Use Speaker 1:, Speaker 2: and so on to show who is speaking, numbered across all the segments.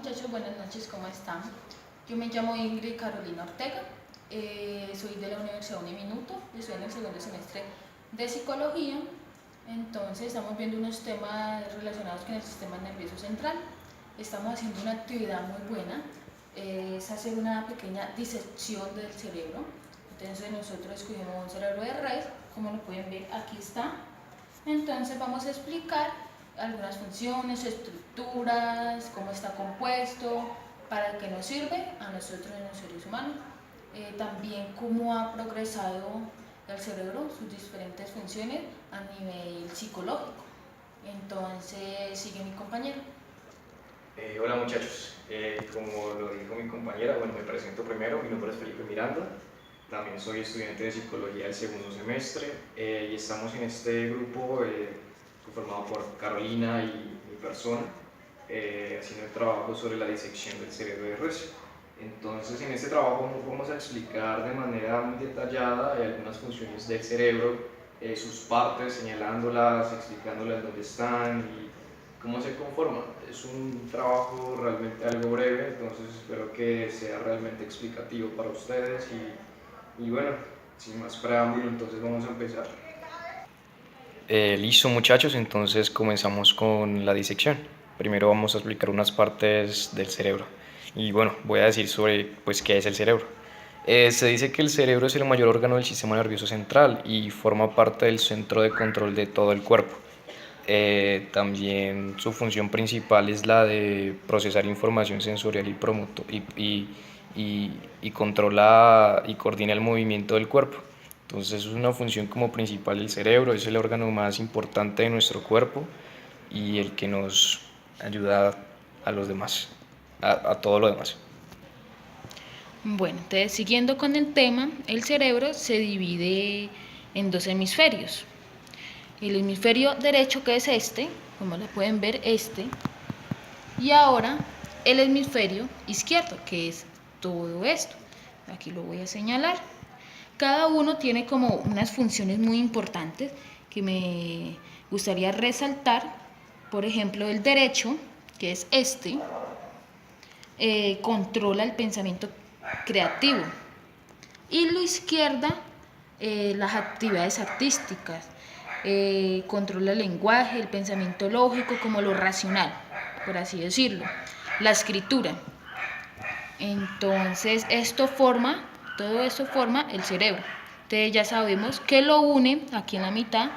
Speaker 1: muchachos, buenas noches, ¿cómo están? Yo me llamo Ingrid Carolina Ortega, soy de la Universidad Uniminuto, estoy en el segundo semestre de Psicología. Entonces estamos viendo unos temas relacionados con el sistema nervioso central. Estamos haciendo una actividad muy buena, es hacer una pequeña disección del cerebro. Entonces nosotros escogimos un cerebro de raíz, como lo pueden ver, aquí está. Entonces vamos a explicar algunas funciones, estructuras, cómo está compuesto, para qué nos sirve a nosotros los seres humanos, también cómo ha progresado el cerebro, sus diferentes funciones a nivel psicológico. Entonces sigue mi compañero.
Speaker 2: Hola muchachos, como lo dijo mi compañera, bueno, me presento primero, mi nombre es Felipe Miranda, también soy estudiante de Psicología del segundo semestre y estamos en este grupo conformado por Carolina y mi persona, haciendo el trabajo sobre la disección del cerebro de res. Entonces en este trabajo nos vamos a explicar de manera muy detallada algunas funciones del cerebro, sus partes, señalándolas, explicándolas dónde están y cómo se conforman. Es un trabajo realmente algo breve, entonces espero que sea realmente explicativo para ustedes y bueno, sin más preámbulo, entonces vamos a empezar.
Speaker 3: Listo muchachos, entonces comenzamos con la disección. Primero vamos a explicar unas partes del cerebro y bueno, voy a decir sobre qué es el cerebro. Se dice que el cerebro es el mayor órgano del sistema nervioso central y forma parte del centro de control de todo el cuerpo. También su función principal es la de procesar información sensorial y controla y coordina el movimiento del cuerpo. Entonces es una función como principal del cerebro, es el órgano más importante de nuestro cuerpo y el que nos ayuda a los demás, a todo lo demás.
Speaker 1: Bueno, entonces siguiendo con el tema, el cerebro se divide en dos hemisferios. El hemisferio derecho, que es este, como lo pueden ver, este, y ahora el hemisferio izquierdo, que es todo esto. Aquí lo voy a señalar. Cada uno tiene como unas funciones muy importantes que me gustaría resaltar. Por ejemplo, el derecho, que es este, controla el pensamiento creativo, y la izquierda, las actividades artísticas, controla el lenguaje, el pensamiento lógico, como lo racional, por así decirlo, la escritura. Entonces todo esto forma el cerebro. Entonces ya sabemos que lo unen, aquí en la mitad,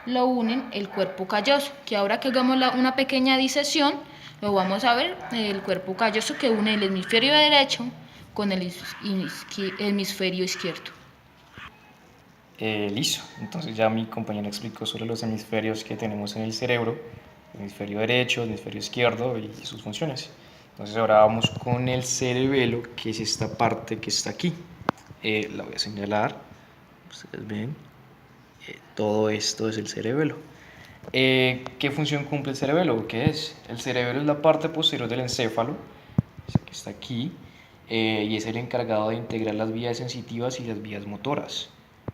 Speaker 1: lo unen el cuerpo calloso, que ahora que hagamos una pequeña disección, lo vamos a ver, el cuerpo calloso que une el hemisferio derecho con el hemisferio izquierdo.
Speaker 3: Listo, entonces ya mi compañero explicó sobre los hemisferios que tenemos en el cerebro, el hemisferio derecho, el hemisferio izquierdo y sus funciones. Entonces ahora vamos con el cerebelo, que es esta parte que está aquí. La voy a señalar, ustedes ven, todo esto es el cerebelo. ¿Qué función cumple el cerebelo? ¿Qué es? El cerebelo es la parte posterior del encéfalo, que está aquí, y es el encargado de integrar las vías sensitivas y las vías motoras.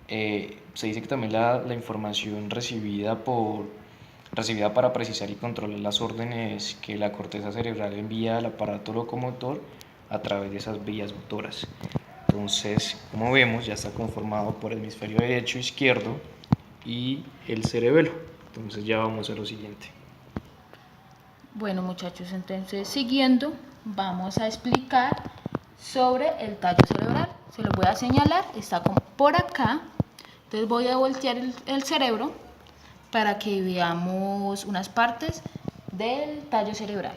Speaker 3: Se dice que también la información recibida para precisar y controlar las órdenes que la corteza cerebral envía al aparato locomotor a través de esas vías motoras. Entonces, como vemos, ya está conformado por el hemisferio derecho, izquierdo y el cerebelo. Entonces ya vamos a lo siguiente.
Speaker 1: Bueno muchachos, entonces siguiendo vamos a explicar sobre el tallo cerebral. Se lo voy a señalar, está como por acá. Entonces voy a voltear el cerebro para que veamos unas partes del tallo cerebral.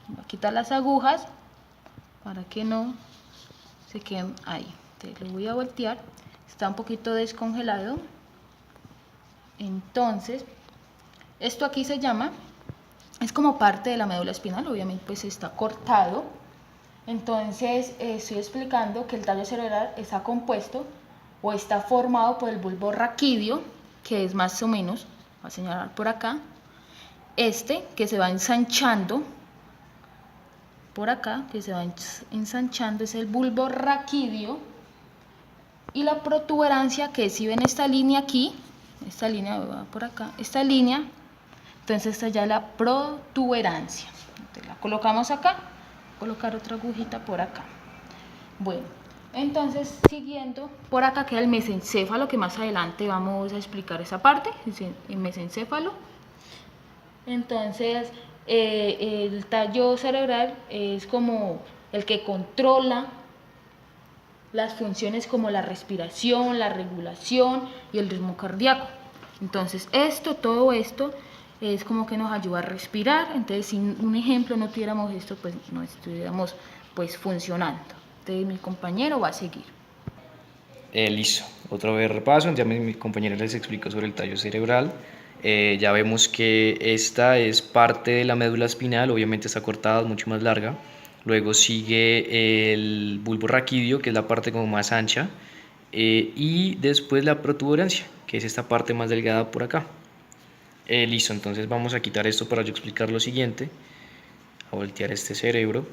Speaker 1: Voy a quitar las agujas para que no se queden ahí. Entonces lo voy a voltear, está un poquito descongelado. Entonces esto aquí se llama, es como parte de la médula espinal, obviamente pues está cortado. Entonces estoy explicando que el tallo cerebral está compuesto o está formado por el bulbo raquídeo, que es más o menos, voy a señalar por acá, este que se va ensanchando, por acá, que se va ensanchando, es el bulbo raquídeo, y la protuberancia, que si ven esta línea aquí, esta línea va por acá, esta línea, entonces esta ya es la protuberancia. Entonces, la colocamos acá, colocar otra agujita por acá. Bueno, entonces siguiendo, por acá queda el mesencéfalo, que más adelante vamos a explicar esa parte, el mesencéfalo. Entonces, el tallo cerebral es como el que controla las funciones como la respiración, la regulación y el ritmo cardíaco. Entonces, todo esto es como que nos ayuda a respirar. Entonces, si un ejemplo no tuviéramos esto, pues no estuviéramos pues funcionando. Entonces, mi compañero va a seguir.
Speaker 3: Listo, otra vez repaso, ya mi compañera les explicó sobre el tallo cerebral. Ya vemos que esta es parte de la médula espinal, obviamente está cortada, es mucho más larga. Luego sigue el bulbo raquídeo, que es la parte como más ancha, y después la protuberancia, que es esta parte más delgada por acá. Listo, entonces vamos a quitar esto para yo explicar lo siguiente. A voltear este cerebro.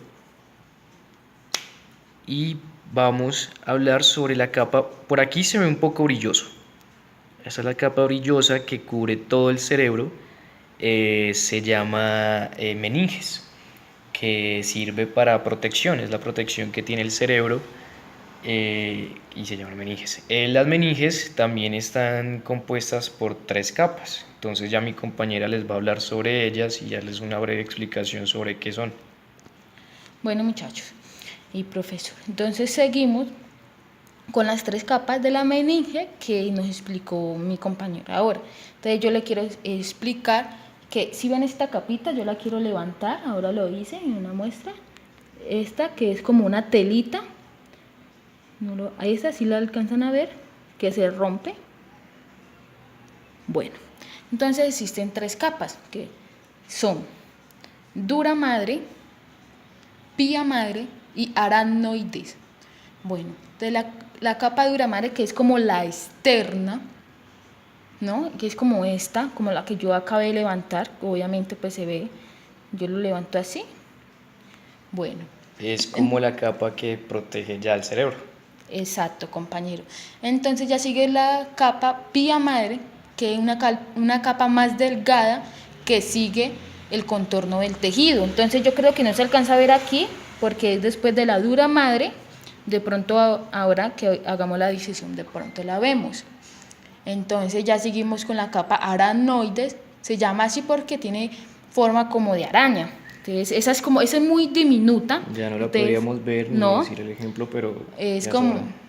Speaker 3: Y vamos a hablar sobre la capa. Por aquí se ve un poco brilloso. Esta es la capa brillosa que cubre todo el cerebro. Se llama meninges, que sirve para protección. Es la protección que tiene el cerebro y se llama meninges. Las meninges también están compuestas por 3 capas. Entonces ya mi compañera les va a hablar sobre ellas y ya les una breve explicación sobre qué son.
Speaker 1: Bueno, muchachos y profesor, entonces seguimos con las 3 capas de la meninge que nos explicó mi compañera ahora. Entonces yo le quiero explicar que si ven esta capita, yo la quiero levantar, ahora lo hice en una muestra. Esta que es como una telita, ahí está, si la alcanzan a ver, que se rompe. Bueno, entonces existen 3 capas que son dura madre, pía madre y aracnoides. Bueno, entonces la capa dura madre, que es como la externa, ¿no? Que es como esta, como la que yo acabé de levantar, obviamente pues se ve, yo lo levanto así. Bueno.
Speaker 3: Es como la capa que protege ya el cerebro.
Speaker 1: Exacto, compañero. Entonces ya sigue la capa pía madre, que es una capa más delgada que sigue el contorno del tejido. Entonces yo creo que no se alcanza a ver aquí porque es después de la dura madre. De pronto ahora que hagamos la disección de pronto la vemos. Entonces ya seguimos con la capa aracnoides. Se llama así porque tiene forma como de araña. Entonces esa es muy diminuta.
Speaker 3: Ya no la
Speaker 1: Entonces,
Speaker 3: podríamos ver ni
Speaker 1: no,
Speaker 3: decir el ejemplo, pero
Speaker 1: es
Speaker 3: ya
Speaker 1: como
Speaker 3: sabrán.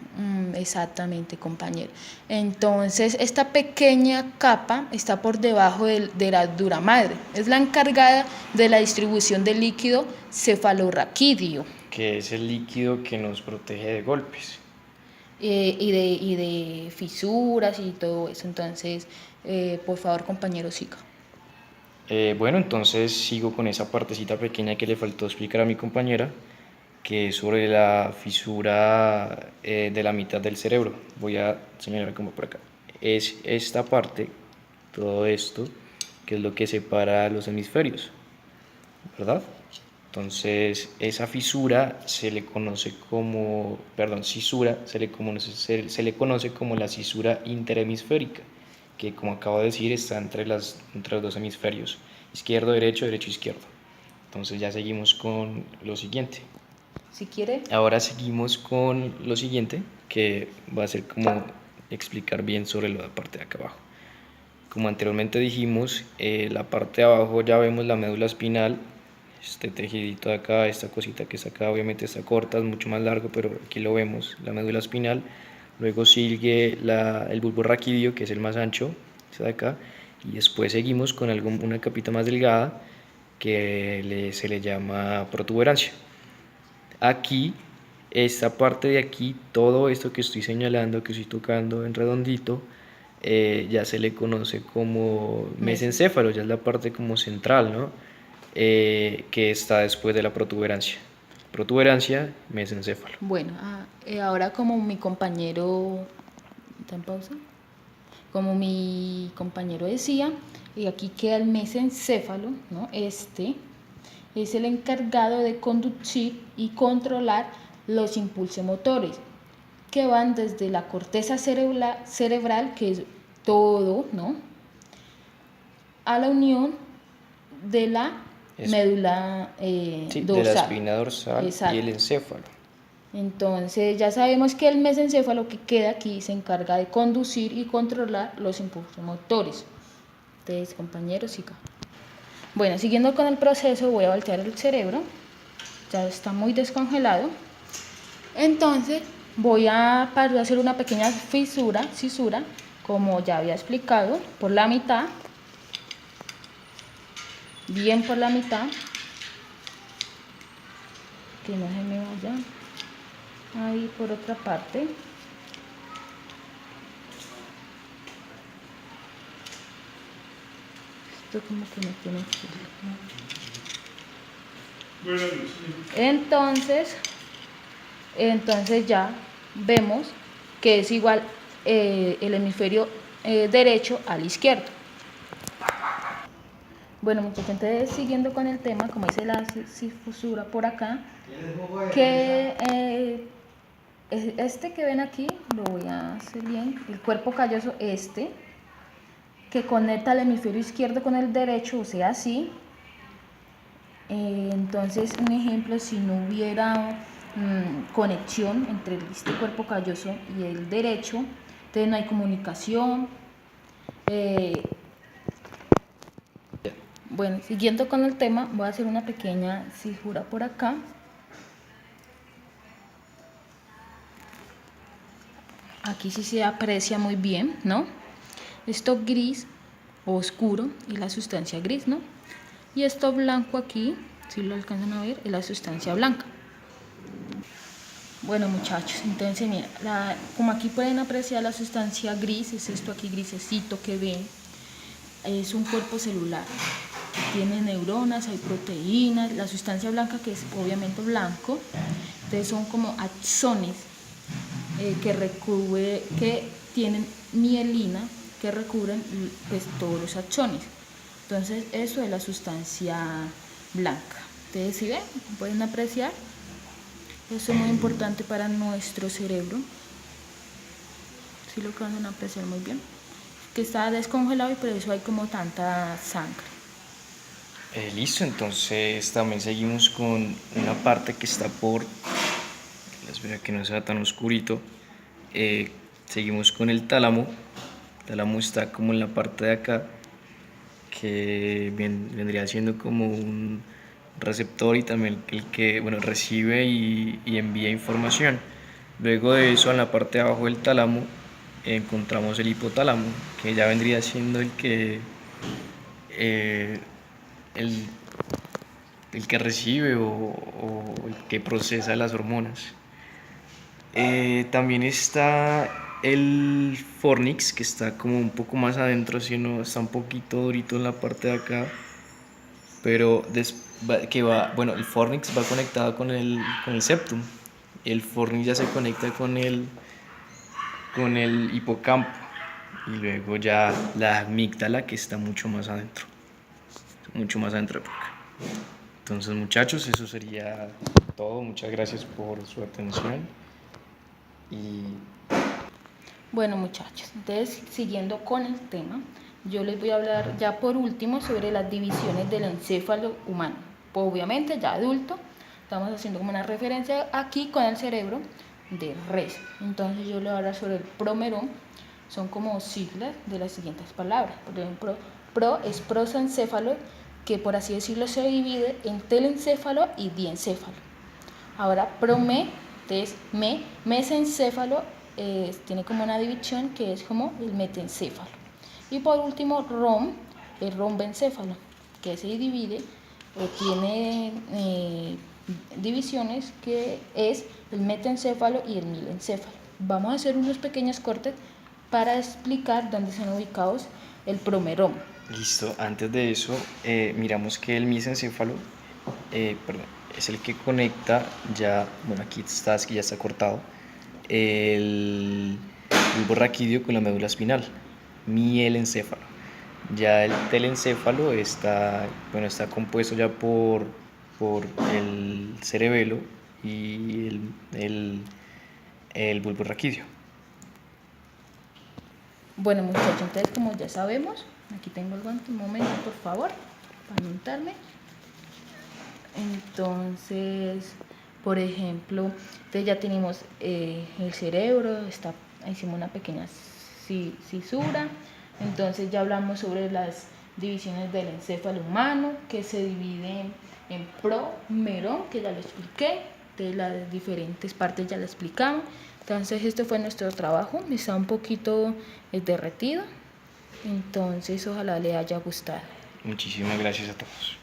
Speaker 1: Exactamente, compañero. Entonces esta pequeña capa está por debajo de la dura madre. Es la encargada de la distribución del líquido cefalorraquídeo.
Speaker 3: Que es el líquido que nos protege de golpes.
Speaker 1: Y de fisuras y todo eso. Entonces, por favor, compañero, siga.
Speaker 3: Bueno, entonces sigo con esa partecita pequeña que le faltó explicar a mi compañera, que es sobre la fisura de la mitad del cerebro. Voy a señalar como por acá. Es esta parte, todo esto, que es lo que separa los hemisferios, ¿verdad? Entonces, esa fisura se le conoce como, cisura, se le conoce como la cisura interhemisférica, que como acabo de decir está entre los 2 hemisferios, izquierdo, derecho, derecho, izquierdo. Entonces ya seguimos con lo siguiente.
Speaker 1: Si quiere.
Speaker 3: Ahora seguimos con lo siguiente, que va a ser como explicar bien sobre la parte de acá abajo. Como anteriormente dijimos, la parte de abajo ya vemos la médula espinal. Este tejidito de acá, esta cosita que está acá, obviamente está corta, es mucho más largo, pero aquí lo vemos, la médula espinal. Luego sigue el bulbo raquídeo, que es el más ancho, está de acá. Y después seguimos con una capita más delgada, que se le llama protuberancia. Aquí, esta parte de aquí, todo esto que estoy señalando, que estoy tocando en redondito, ya se le conoce como mesencéfalo, ya es la parte como central, ¿no? Que está después de la protuberancia. Protuberancia, mesencéfalo.
Speaker 1: Bueno, ahora como mi compañero, ¿está en pausa? Como mi compañero decía, y aquí queda el mesencéfalo, ¿no? Este es el encargado de conducir y controlar los impulsos motores que van desde la corteza cerebral, que es todo, ¿no?, a la unión de la médula
Speaker 3: Sí, de
Speaker 1: dorsal.
Speaker 3: la espina dorsal
Speaker 1: Exacto.
Speaker 3: y el encéfalo.
Speaker 1: Entonces ya sabemos que el mesencéfalo que queda aquí se encarga de conducir y controlar los impulsos motores. Entonces, compañeros, siga. Bueno, siguiendo con el proceso, voy a voltear el cerebro. Ya está muy descongelado. Entonces voy a hacer una pequeña cisura, como ya había explicado, por la mitad, bien por la mitad, que no se me vaya ahí por otra parte. Esto como que no tiene entonces ya vemos que es igual el hemisferio derecho al izquierdo. Bueno, muchachos, entonces siguiendo con el tema, como dice la cisura por acá, que este que ven aquí, lo voy a hacer bien, el cuerpo calloso que conecta el hemisferio izquierdo con el derecho, o sea, así. Entonces, un ejemplo, si no hubiera conexión entre este cuerpo calloso y el derecho, entonces no hay comunicación. Bueno, siguiendo con el tema, voy a hacer una pequeña cisura por acá. Aquí sí se aprecia muy bien, ¿no? Esto gris o oscuro es la sustancia gris, ¿no? Y esto blanco aquí, si lo alcanzan a ver, es la sustancia blanca. Bueno, muchachos, entonces mira, como aquí pueden apreciar la sustancia gris, es esto aquí grisecito que ven, es un cuerpo celular. Tiene neuronas, hay proteínas, la sustancia blanca que es obviamente blanco, entonces son como axones que tienen mielina que recubren pues, todos los axones. Entonces eso es la sustancia blanca. Ustedes si ven, pueden apreciar. Eso es muy importante para nuestro cerebro. Si lo van a apreciar muy bien. Que está descongelado y por eso hay como tanta sangre.
Speaker 3: Listo, entonces también seguimos con una parte que está por, espera que no sea tan oscurito, seguimos con el tálamo. El tálamo está como en la parte de acá, que vendría siendo como un receptor y también el que bueno, recibe y envía información. Luego de eso, en la parte de abajo del tálamo encontramos el hipotálamo, que ya vendría siendo el que el, el que recibe o el que procesa las hormonas. También está el fornix, que está como un poco más adentro, sino está un poquito durito en la parte de acá, pero bueno, el fornix va conectado con el septum. El fornix ya se conecta con el hipocampo y luego ya la amígdala, que está mucho más adentro de acá. Entonces, muchachos, eso sería todo. Muchas gracias por su atención.
Speaker 1: Bueno, muchachos, entonces siguiendo con el tema, yo les voy a hablar ya por último sobre las divisiones del encéfalo humano. Pues obviamente ya adulto, estamos haciendo como una referencia aquí con el cerebro de res. Entonces yo les voy a hablar sobre el promerón. Son como siglas de las siguientes palabras. Por ejemplo, pro es prosencéfalo, que por así decirlo se divide en telencéfalo y diencéfalo. Ahora prome, entonces mesencéfalo, tiene como una división que es como el metencéfalo. Y por último el rombencéfalo, que se divide o tiene divisiones, que es el metencéfalo y el milencéfalo. Vamos a hacer unos pequeños cortes para explicar dónde están ubicados el promerón.
Speaker 3: Listo, antes de eso, miramos que el mesencéfalo es el que conecta ya, bueno, aquí ya está cortado, el bulbo raquídeo con la médula espinal, mielencéfalo. Ya el telencéfalo está compuesto ya por el cerebelo y el bulbo raquídeo.
Speaker 1: Bueno, muchachos, entonces como ya sabemos, aquí tengo el guante, un momento por favor, para montarme. Entonces, por ejemplo, entonces ya tenemos el cerebro, hicimos una pequeña cisura. Entonces ya hablamos sobre las divisiones del encéfalo humano, que se dividen en pro-merón, que ya lo expliqué, de las diferentes partes ya lo explicamos. Entonces este fue nuestro trabajo, está un poquito derretido, entonces ojalá le haya gustado.
Speaker 3: Muchísimas gracias a todos.